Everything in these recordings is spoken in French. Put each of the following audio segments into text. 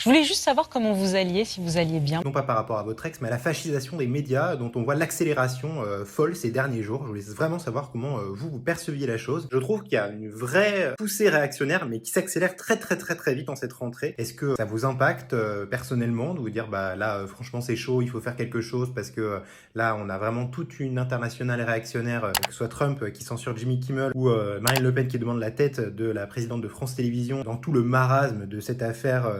Je voulais juste savoir comment vous alliez, si vous alliez bien. Non pas par rapport à votre ex, mais à la fascisation des médias dont on voit l'accélération folle ces derniers jours. Je voulais vraiment savoir comment vous perceviez la chose. Je trouve qu'il y a une vraie poussée réactionnaire, mais qui s'accélère très vite en cette rentrée. Est-ce que ça vous impacte personnellement de vous dire bah là franchement c'est chaud, il faut faire quelque chose parce que là on a vraiment toute une internationale réactionnaire, que ce soit Trump qui censure Jimmy Kimmel ou Marine Le Pen qui demande la tête de la présidente de France Télévisions dans tout le marasme de cette affaire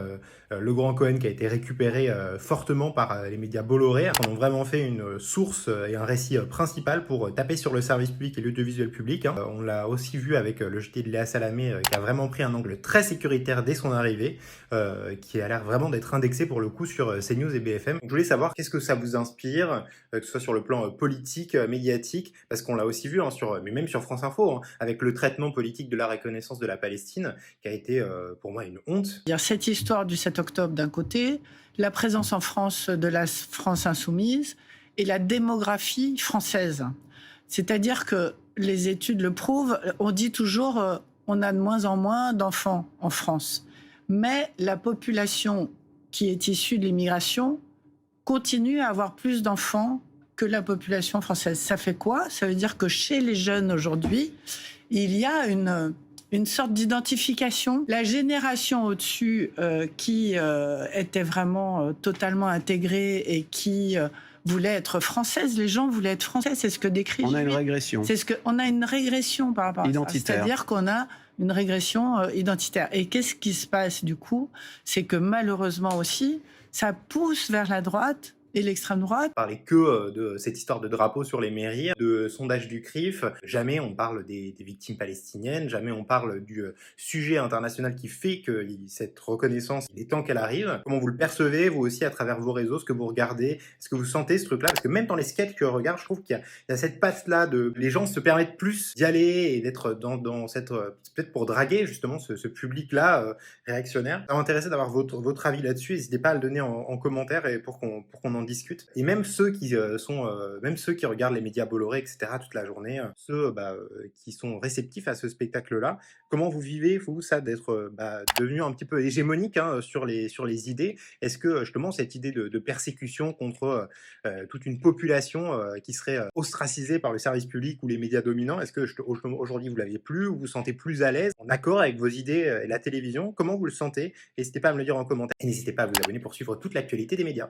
Le Grand Cohen qui a été récupéré fortement par les médias Bolloré, en ont vraiment fait une source et un récit principal pour taper sur le service public et l'audiovisuel public. On l'a aussi vu avec le jeté de Léa Salamé qui a vraiment pris un angle très sécuritaire dès son arrivée, qui a l'air vraiment d'être indexé pour le coup sur CNews et BFM. Donc, je voulais savoir qu'est-ce que ça vous inspire, que ce soit sur le plan politique, médiatique, parce qu'on l'a aussi vu, mais même sur France Info, avec le traitement politique de la reconnaissance de la Palestine, qui a été pour moi une honte. Il y a cette histoire du 7 octobre d'un côté, la présence en France de la France insoumise et la démographie française. C'est-à-dire que les études le prouvent, on dit toujours on a de moins en moins d'enfants en France. Mais la population qui est issue de l'immigration continue à avoir plus d'enfants que la population française. Ça fait quoi? Ça veut dire que chez les jeunes aujourd'hui, il y a une sorte d'identification. La génération au-dessus qui était vraiment totalement intégrée et qui voulait être française, les gens voulaient être français, c'est ce que décrit On a une Julie. régression. On a une régression par rapport à ça. Identitaire. C'est-à-dire qu'on a une régression identitaire. Et qu'est-ce qui se passe du coup? C'est que malheureusement aussi, ça pousse vers la droite et l'extrême droite. Parler que de cette histoire de drapeau sur les mairies, de sondage du CRIF. Jamais on parle des victimes palestiniennes, jamais on parle du sujet international qui fait que cette reconnaissance, il est temps qu'elle arrive. Comment vous le percevez, vous aussi, à travers vos réseaux, ce que vous regardez? Est-ce que vous sentez ce truc-là? Parce que même dans les sketchs que je regarde, je trouve qu'il y a cette patte-là de... Les gens se permettent plus d'y aller et d'être dans cette... peut-être pour draguer, justement, ce public-là réactionnaire. Ça m'intéressait d'avoir votre avis là-dessus. N'hésitez pas à le donner en commentaire et pour qu'on en discute. Et même ceux qui même ceux qui regardent les médias Bolloré, etc. toute la journée, ceux qui sont réceptifs à ce spectacle-là, comment vous vivez, vous, ça, d'être devenu un petit peu hégémonique sur les idées? Est-ce que justement cette idée de persécution contre toute une population qui serait ostracisée par le service public ou les médias dominants, est-ce que aujourd'hui vous l'avez plus, ou vous vous sentez plus à l'aise, en accord avec vos idées et la télévision? Comment vous le sentez? N'hésitez pas à me le dire en commentaire et n'hésitez pas à vous abonner pour suivre toute l'actualité des médias.